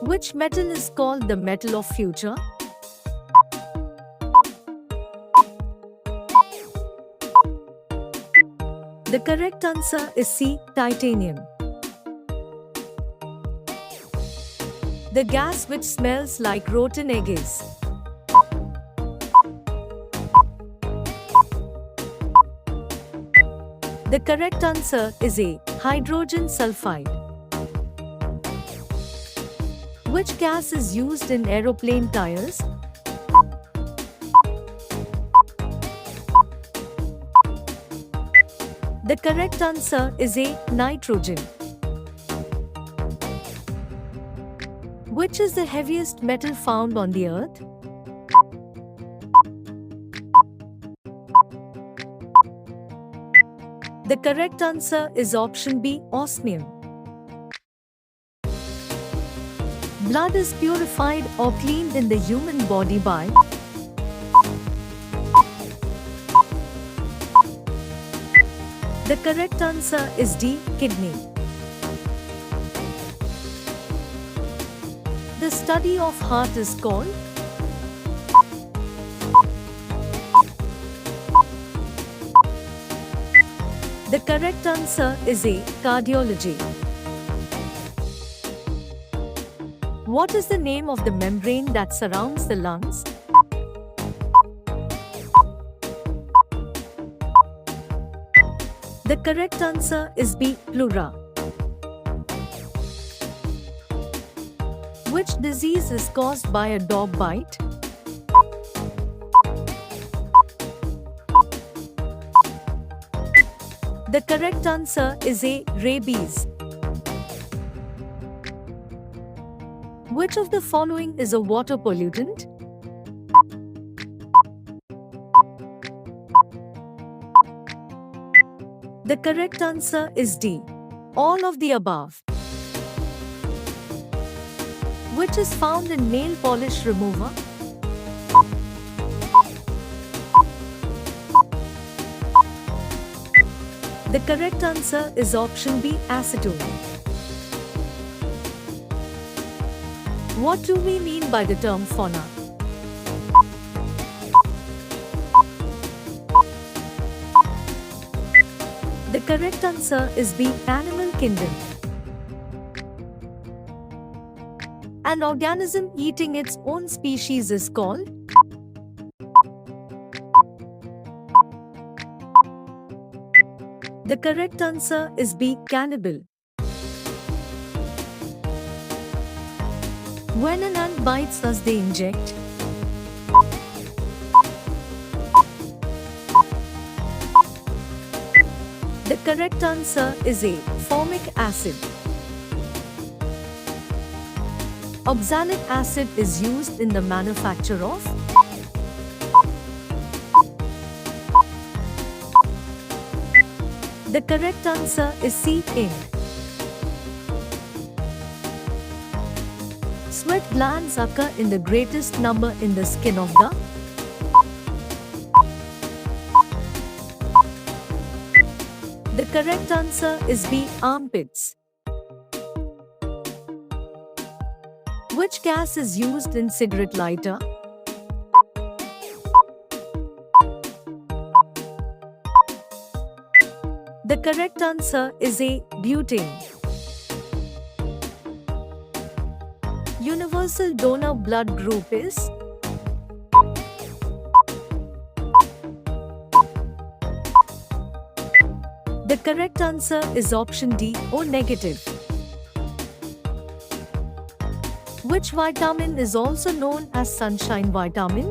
Which metal is called the metal of future? The correct answer is C. Titanium. The gas which smells like rotten egg is. The correct answer is A. Hydrogen sulfide. Which gas is used in aeroplane tires? The correct answer is A. Nitrogen. Which is the heaviest metal found on the earth? The correct answer is option B. Osmium. Blood is purified or cleaned in the human body by. The correct answer is D. Kidney. The study of heart is called. The correct answer is A. Cardiology. What is the name of the membrane that surrounds the lungs? The correct answer is B. Pleura. Which disease is caused by a dog bite? The correct answer is A. Rabies. Which of the following is a water pollutant? The correct answer is D. All of the above. Which is found in nail polish remover? The correct answer is option B. Acetone. What do we mean by the term fauna? The correct answer is B. Animal kingdom. An organism eating its own species is called. The correct answer is B. Cannibal. When an ant bites us, they inject. The correct answer is A. Formic acid. Oxalic acid is used in the manufacture of. The correct answer is C. Ink. Sweat glands occur in the greatest number in the skin of the. The correct answer is B. Armpits. Which gas is used in cigarette lighter? The correct answer is A. Butane. Universal donor blood group is. The correct answer is option D. O negative. Which vitamin is also known as sunshine vitamin?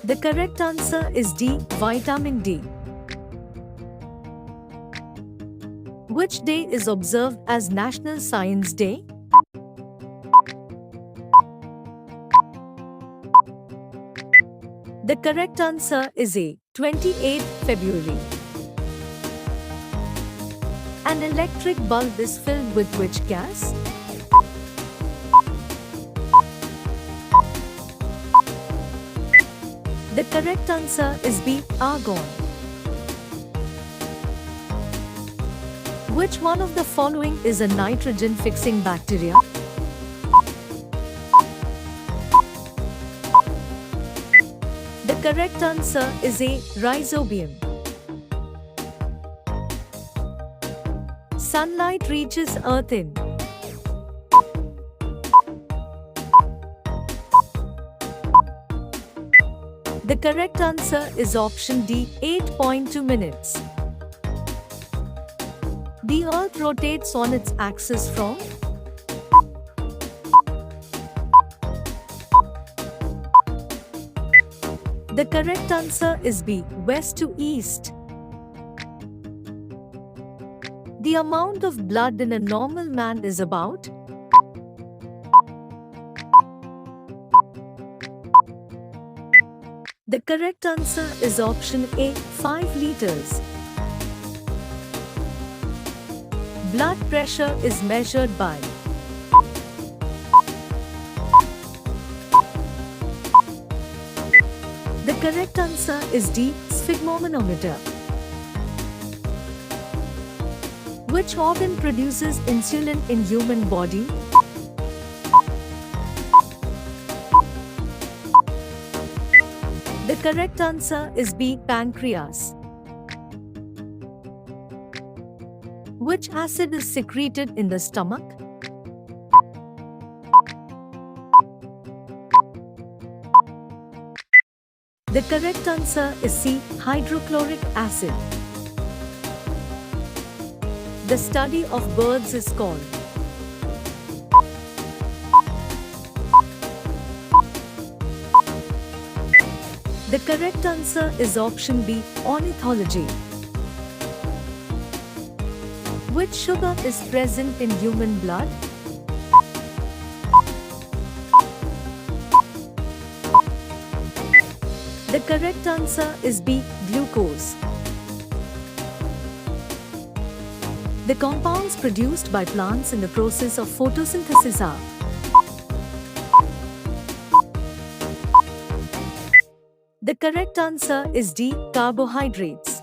The correct answer is D. Vitamin D. Which day is observed as National Science Day? The correct answer is A. 28th February. An electric bulb is filled with which gas? The correct answer is B. Argon. Which one of the following is a nitrogen-fixing bacteria? The correct answer is A. Rhizobium. Sunlight reaches Earth in. The correct answer is option D. 8.2 minutes. The Earth rotates on its axis from. The correct answer is B. West to east. The amount of blood in a normal man is about. The correct answer is option A. 5 liters. Blood pressure is measured by. The correct answer is D. Sphygmomanometer. Which organ produces insulin in human body? The correct answer is B. Pancreas. Which acid is secreted in the stomach? The correct answer is C. Hydrochloric acid. The study of birds is called. The correct answer is option B. Ornithology. Which sugar is present in human blood? The correct answer is B. Glucose. The compounds produced by plants in the process of photosynthesis are. The correct answer is D. Carbohydrates.